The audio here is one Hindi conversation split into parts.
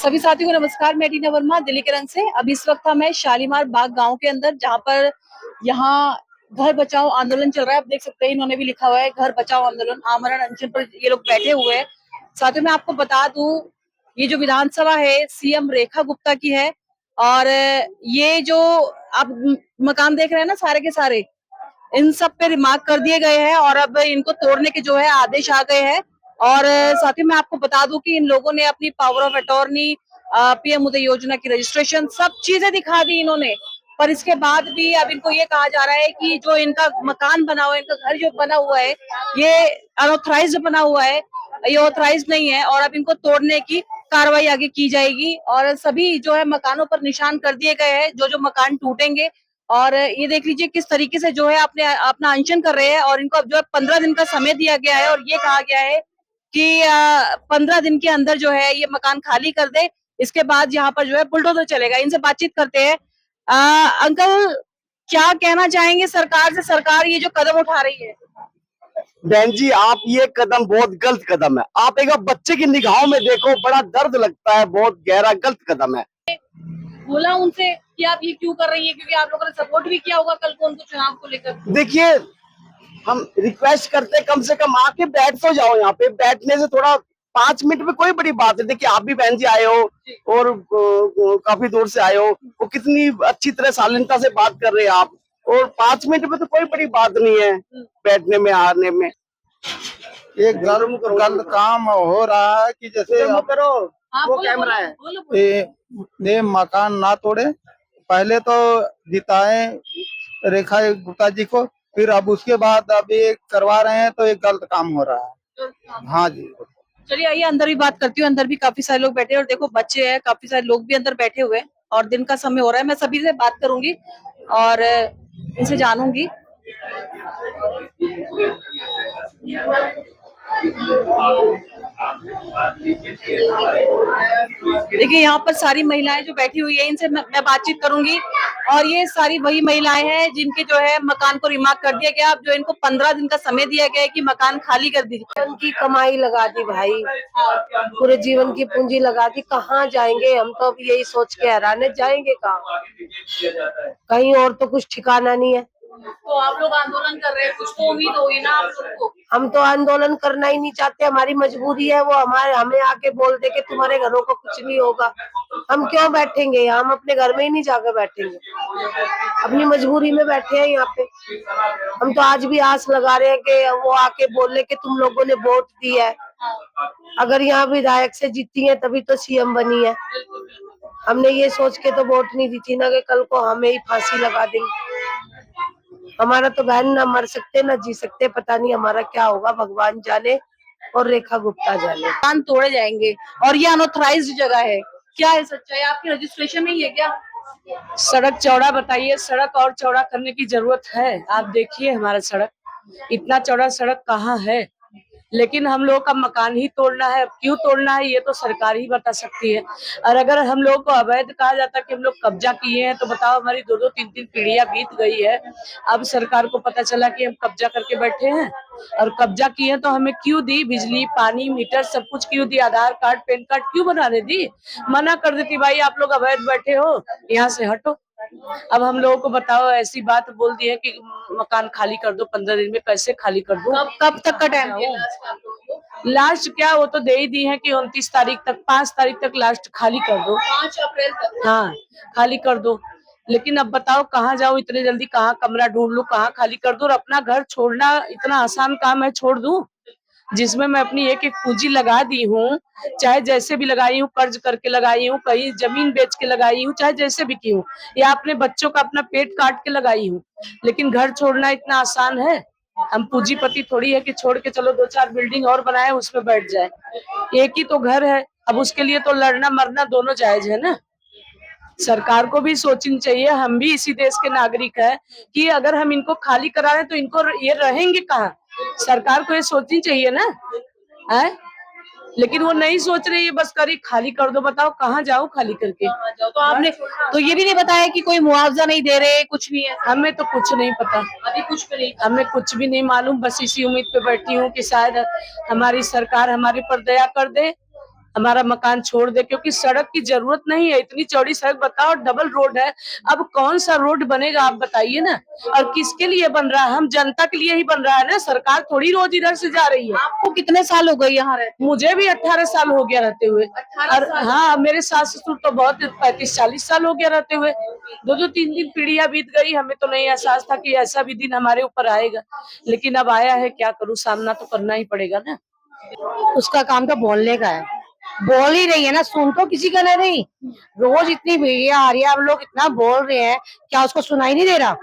सभी साथियों को नमस्कार। मैं टीना वर्मा दिल्ली के रंग से। अब इस वक्त हम शालीमार बाग गांव के अंदर, जहां पर यहाँ घर बचाओ आंदोलन चल रहा है। आप देख सकते हैं, इन्होंने भी लिखा हुआ है घर बचाओ आंदोलन, आमरण अनशन पर ये लोग बैठे हुए हैं। साथियों मैं आपको बता दूं, ये जो विधानसभा है सीएम रेखा गुप्ता की है। और ये जो आप मकान देख रहे हैं ना, सारे के सारे इन सब पे रिमार्क कर दिए गए हैं और अब इनको तोड़ने के जो है आदेश आ गए हैं। और साथ ही मैं आपको बता दूं कि इन लोगों ने अपनी पावर ऑफ अटॉर्नी, पीएम उदय योजना की रजिस्ट्रेशन, सब चीजें दिखा दी इन्होंने। पर इसके बाद भी अब इनको ये कहा जा रहा है कि जो इनका मकान बना हुआ है, इनका घर जो बना हुआ है, ये अनऑथराइज बना हुआ है, ये ऑथराइज नहीं है। और अब इनको तोड़ने की कार्रवाई आगे की जाएगी। और सभी जो है मकानों पर निशान कर दिए गए हैं, जो जो मकान टूटेंगे। और ये देख लीजिए किस तरीके से जो है अपने अपना अनशन कर रहे हैं। और इनको अब जो है 15 दिन का समय दिया गया है और ये कहा गया है कि 15 दिन के अंदर जो है ये मकान खाली कर दे। इसके बाद यहाँ पर जो है बुलडोजर चलेगा। इनसे बातचीत करते हैं। अंकल, क्या कहना चाहेंगे सरकार से? सरकार ये जो कदम उठा रही है। बहन जी, आप ये कदम बहुत गलत कदम है। आप एक बच्चे की निगाहों में देखो, बड़ा दर्द लगता है, बहुत गहरा गलत कदम है। बोला उनसे कि आप ये क्यों कर रही है, क्योंकि आप लोगों ने सपोर्ट भी किया होगा कल को उनको चुनाव को लेकर। देखिए, हम रिक्वेस्ट करते कम से कम आके बैठ तो जाओ। यहाँ पे बैठने से थोड़ा 5 मिनट में कोई बड़ी बात है। देखिए, आप भी बहन जी आए हो और काफी दूर से आए हो, वो कितनी अच्छी तरह शालीनता से बात कर रहे हैं आप। और 5 मिनट में तो कोई बड़ी बात नहीं है बैठने में, आने में। एक गलत काम हो रहा है कि जैसे करो, वो कैमरा है। ये मकान ना तोड़े, पहले तो जिताए रेखा गुप्ता जी को, फिर अब उसके बाद अब ये करवा रहे हैं, तो एक गलत काम हो रहा है। हाँ जी, चलिए आइए अंदर भी बात करती हूँ। अंदर भी काफी सारे लोग बैठे हैं और देखो बच्चे हैं, काफी सारे लोग भी अंदर बैठे हुए हैं और दिन का समय हो रहा है। मैं सभी से बात करूंगी और इनसे जानूंगी। देखिए यहाँ पर सारी महिलाएं जो बैठी हुई है, इनसे मैं बातचीत करूंगी। और ये सारी वही महिलाएं हैं जिनके जो है मकान को रिमार्क कर दिया गया। अब जो इनको 15 दिन का समय दिया गया है कि मकान खाली कर दीजिए। उनकी कमाई लगा दी भाई, पूरे जीवन की पूंजी लगा दी। कहाँ जाएंगे हम? तो अब यही सोच के हैरान है, जाएंगे कहाँ? कहीं और तो कुछ ठिकाना नहीं है। तो आप लोग आंदोलन कर रहे हैं, कुछ तो उम्मीद होगी ना आप लोगों को। हम तो आंदोलन करना ही नहीं चाहते, हमारी मजबूरी है। वो हमें आके बोल दे कि तुम्हारे घरों को कुछ नहीं होगा, हम क्यों बैठेंगे? हम अपने घर में ही नहीं जाकर बैठेंगे, अपनी मजबूरी में बैठे हैं यहाँ पे। हम तो आज भी आस लगा रहे हैं कि वो आके बोले कि तुम लोगों ने वोट दी है, अगर यहाँ विधायक से जीती है तभी तो सीएम बनी है। हमने ये सोच के तो वोट नहीं दी थी ना कि कल को हमें ही फांसी लगा देंगे। हमारा तो बहन ना मर सकते ना जी सकते, पता नहीं हमारा क्या होगा, भगवान जाने और रेखा गुप्ता जाने। कान तोड़े जाएंगे और ये अनऑथराइज्ड जगह है। क्या है सच्चाई? आपकी रजिस्ट्रेशन नहीं है क्या? सड़क चौड़ा बताइए। सड़क और चौड़ा करने की जरूरत है? आप देखिए हमारा सड़क, इतना चौड़ा सड़क कहाँ है। लेकिन हम लोग का मकान ही तोड़ना है। क्यों तोड़ना है ये तो सरकार ही बता सकती है। और अगर हम लोग को अवैध कहा जाता कि हम लोग कब्जा किए हैं, तो बताओ, हमारी 2-2, 3-3 पीढ़ियां बीत गई है। अब सरकार को पता चला कि हम कब्जा करके बैठे हैं। और कब्जा किए तो हमें क्यों दी? बिजली, पानी, मीटर सब कुछ क्यों दी? आधार कार्ड, पैन कार्ड क्यों बनाने दी? मना कर देती, भाई आप लोग अवैध बैठे हो, यहाँ से हटो। अब हम लोगों को बताओ, ऐसी बात बोल दी है कि मकान खाली कर दो 15 दिन में। कैसे खाली कर दो? कब तक का टाइम दिया लास्ट क्या, वो तो दे ही दी है कि 29 तारीख तक, 5 तारीख तक लास्ट खाली कर दो। 5 अप्रैल तक। हाँ, खाली कर दो। लेकिन अब बताओ कहाँ जाऊं इतने जल्दी? कहाँ कमरा ढूंढ लूं, कहाँ खाली कर दूं? और अपना घर छोड़ना इतना आसान काम है? छोड़ दूं जिसमें मैं अपनी एक एक पूंजी लगा दी हूँ, चाहे जैसे भी लगाई हूँ, कर्ज करके लगाई हूँ, कहीं जमीन बेच के लगाई हूँ, चाहे जैसे भी की हूँ, या अपने बच्चों का अपना पेट काट के लगाई हूँ। लेकिन घर छोड़ना इतना आसान है? हम पूंजीपति थोड़ी है कि छोड़ के चलो 2-4 बिल्डिंग और बनाए उसमें बैठ जाए। एक ही तो घर है, अब उसके लिए तो लड़ना मरना दोनों जायज है ना। सरकार को भी सोचनी चाहिए, हम भी इसी देश के नागरिक हैं, कि अगर हम इनको खाली करा रहे हैं तो इनको ये रहेंगे कहाँ? सरकार को ये सोचनी चाहिए ना, है? लेकिन वो नहीं सोच रही है, बस करी खाली कर दो। बताओ कहाँ जाओ खाली करके? तो आपने तो ये भी नहीं बताया कि कोई मुआवजा नहीं दे रहे, कुछ नहीं है? हमें तो कुछ नहीं पता, अभी कुछ भी नहीं, हमें कुछ भी नहीं मालूम। बस इसी उम्मीद पे बैठी हूँ कि शायद हमारी सरकार हमारे पर दया कर दे हमारा मकान छोड़ दे, क्योंकि सड़क की जरूरत नहीं है। इतनी चौड़ी सड़क बताओ, डबल रोड है। अब कौन सा रोड बनेगा आप बताइए ना। और किसके लिए बन रहा है? हम जनता के लिए ही बन रहा है ना, सरकार थोड़ी रोज इधर से जा रही है। आपको कितने साल हो गए यहाँ रहते? मुझे भी 18 साल हो गया रहते हुए। 18 और साल? हाँ, मेरे सास ससुर तो बहुत 35-40 साल हो गया रहते हुए। 2-3 पीढ़ियां बीत गई, हमें तो नहीं एहसास था कि ऐसा भी दिन हमारे ऊपर आएगा, लेकिन अब आया है। क्या करूं, सामना तो करना ही पड़ेगा ना। उसका काम तो बोलने का है, बोल ही रही है ना, सुन तो किसी का नहीं। रोज इतनी मीडिया आ रही है, हम लोग इतना बोल रहे हैं, क्या उसको सुनाई नहीं दे रहा?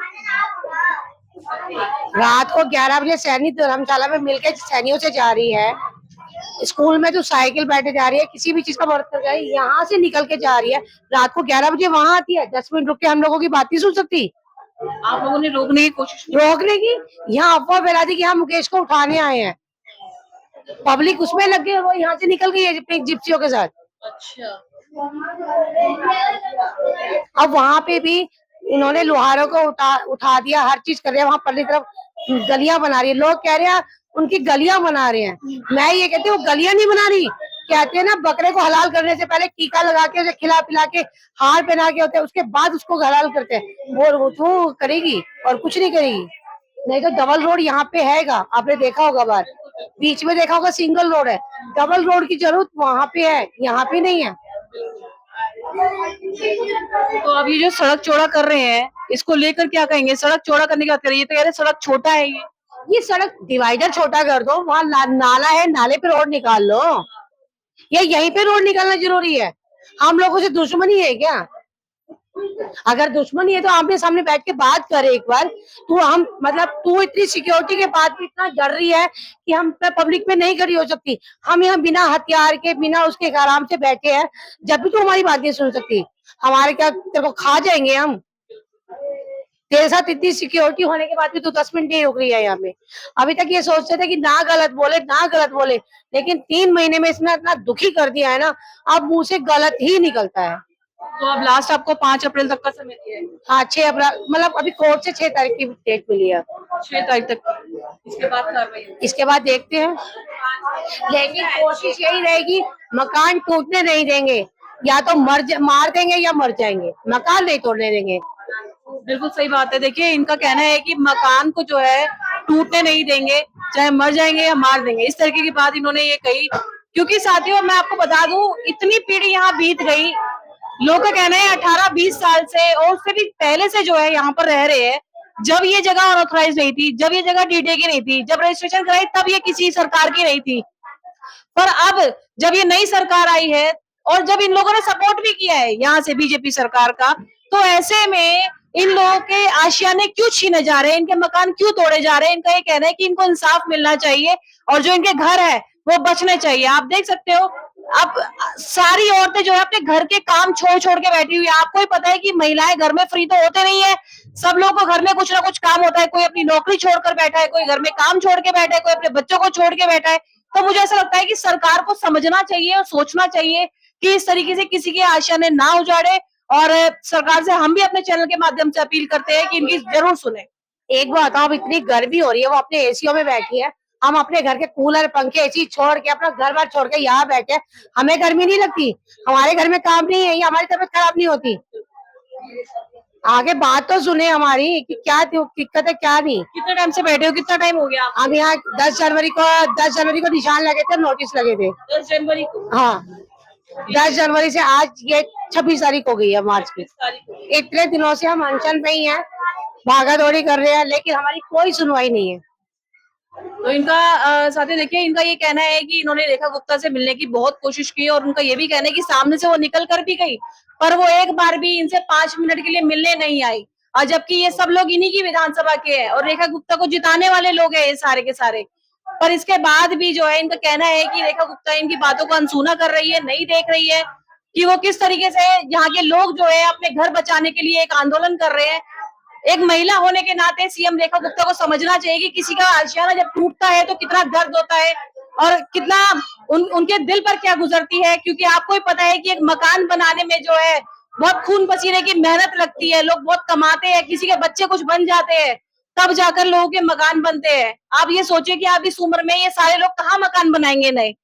रात को 11 बजे सैनी धर्मशाला में मिलकर सैनियों से जा रही है, स्कूल में तो साइकिल बैठे जा रही है, किसी भी चीज का मदद कर रही है, यहाँ से निकल के जा रही है, रात को 11 बजे वहां आती है। 10 मिनट रुक के हम लोगों की बात नहीं सुन सकती? आप लोगों ने रोकने की कोशिश की? रोकने की, यहाँ अफवाह फैला दी कि हम मुकेश को उठाने आए हैं। पब्लिक उसमें लग गई, वो यहाँ से निकल गई है अपनी जिप्सियों के साथ। अच्छा। अब वहां पे भी इन्होंने लोहारों को उठा दिया, हर चीज कर रहे हैं। वहां पल्ली तरफ गलियां बना रही है, लोग कह रहे हैं उनकी गलियां बना रहे हैं। मैं ये कहती हूँ गलियां नहीं बना रही, कहते हैं ना बकरे को हलाल करने से पहले टीका लगा के उसे खिला पिला के हार पहना के होते हैं, उसके बाद उसको हलाल करते हैं। वो तो करेगी और कुछ नहीं करेगी। नहीं तो डबल रोड यहाँ पे हैगा, आपने देखा होगा बार, बीच में देखा होगा सिंगल रोड है। डबल रोड की जरूरत वहां पे है, यहाँ पे नहीं है। तो अब ये जो सड़क चौड़ा कर रहे हैं, इसको लेकर क्या कहेंगे? सड़क चौड़ा करने की बात करिए तो कह रहे सड़क छोटा है ये सड़क डिवाइडर छोटा कर दो, वहाँ नाला है, नाले पे रोड निकाल लो। ये यहीं पे रोड निकालना जरूरी है? हम लोगों से दुश्मनी है क्या? अगर दुश्मनी है तो आमने सामने बैठ के बात करे एक बार। तू हम मतलब तू इतनी सिक्योरिटी के बाद भी इतना डर रही है कि हम पब्लिक में नहीं खड़ी हो सकती। हम यहाँ बिना हथियार के, बिना उसके आराम से बैठे हैं, जब भी तू हमारी बात नहीं सुन सकती। हमारे क्या तेरे को खा जाएंगे हम? तेरे साथ इतनी सिक्योरिटी होने के बाद भी तू 10 मिनट नहीं रुक रही है यहाँ पे। अभी तक ये सोचते थे कि ना गलत बोले, ना गलत बोले, लेकिन 3 महीने में इसने इतना दुखी कर दिया है ना, अब मुंह से गलत ही निकलता है। तो अब लास्ट आपको 5 अप्रैल तक का समय दिया है? हाँ, 6 अप्रैल, मतलब अभी कोर्ट से 6 तारीख की डेट मिली है। 6 तारीख तक इसके बाद कार्रवाई होगी। इसके बाद देखते हैं, लेकिन कोशिश यही रहेगी मकान टूटने नहीं देंगे। या तो मार देंगे या मर जाएंगे, मकान नहीं तोड़ने देंगे। बिल्कुल सही बात है। देखिए इनका कहना है कि मकान को जो है टूटने नहीं देंगे, चाहे मर जाएंगे या मार देंगे, इस तरीके की बात इन्होंने ये कही। क्योंकि साथियों मैं आपको बता दूं, इतनी पीढ़ी यहाँ बीत गई, लोग का कहना है 18-20 साल से और उससे भी पहले से जो है यहाँ पर रह रहे हैं। जब ये जगह अनऑथराइज नहीं थी, जब ये जगह डीडे की नहीं थी, जब रजिस्ट्रेशन कराई तब ये किसी सरकार की नहीं थी। पर अब जब ये नई सरकार आई है और जब इन लोगों ने सपोर्ट भी किया है यहाँ से बीजेपी सरकार का, तो ऐसे में इन लोगों के आशियाने क्यों छीने जा रहे हैं, इनके मकान क्यों तोड़े जा रहे हैं? इनका ये कहना है कि इनको इंसाफ मिलना चाहिए और जो इनके घर है वो बचने चाहिए। आप देख सकते हो अब सारी औरतें जो है अपने घर के काम छोड़ छोड़ के बैठी हुई है। आपको ही पता है कि महिलाएं घर में फ्री तो होते नहीं है, सब लोगों को घर में कुछ ना कुछ काम होता है। कोई अपनी नौकरी छोड़कर बैठा है, कोई घर में काम छोड़ के बैठा है, कोई अपने बच्चों को छोड़ के बैठा है। तो मुझे ऐसा लगता है कि सरकार को समझना चाहिए और सोचना चाहिए कि इस तरीके से किसी के आशियाने ना उजाड़े। और सरकार से हम भी अपने चैनल के माध्यम से अपील करते हैं कि इनकी जरूर सुने। एक बात बताओ, अब इतनी गर्मी हो रही है, वो अपने एसीओ में बैठी है, हम अपने घर के कूलर पंखे एसी छोड़ के अपना घर बार छोड़ के यहाँ बैठे, हमें गर्मी नहीं लगती? हमारे घर में काम नहीं है या हमारी तबीयत खराब नहीं होती? आगे बात तो सुने हमारी कि क्या दिक्कत है क्या नहीं। कितने टाइम से बैठे हो, कितना टाइम हो गया? अब यहाँ 10 जनवरी को निशान लगे थे, नोटिस लगे थे। 10 जनवरी को? हाँ, 10 जनवरी से आज ये 26 तारीख हो गई है मार्च की। इतने दिनों से हम अनशन पे ही हैं, भागा दौड़ी कर रहे हैं, लेकिन हमारी कोई सुनवाई नहीं है। तो इनका साथी देखिए, इनका ये कहना है कि इन्होंने रेखा गुप्ता से मिलने की बहुत कोशिश की और उनका ये भी कहना है कि सामने से वो निकल कर भी गई, पर वो एक बार भी इनसे 5 मिनट के लिए मिलने नहीं आई। और जबकि ये सब लोग इन्हीं की विधानसभा के हैं और रेखा गुप्ता को जिताने वाले लोग हैं ये सारे के सारे। पर इसके बाद भी जो है इनका कहना है कि रेखा गुप्ता इनकी बातों को अनसुना कर रही है, नहीं देख रही है कि वो किस तरीके से यहाँ के लोग जो है अपने घर बचाने के लिए एक आंदोलन कर रहे हैं। एक महिला होने के नाते सीएम रेखा गुप्ता को समझना चाहिए कि किसी का आशियाना जब टूटता है तो कितना दर्द होता है और कितना उनके दिल पर क्या गुजरती है। क्योंकि आपको ही पता है कि एक मकान बनाने में जो है बहुत खून पसीने की मेहनत लगती है, लोग बहुत कमाते हैं, किसी के बच्चे कुछ बन जाते हैं, तब जाकर लोगों के मकान बनते हैं। आप ये सोचिए कि आप इस उम्र में ये सारे लोग कहाँ मकान बनाएंगे नए।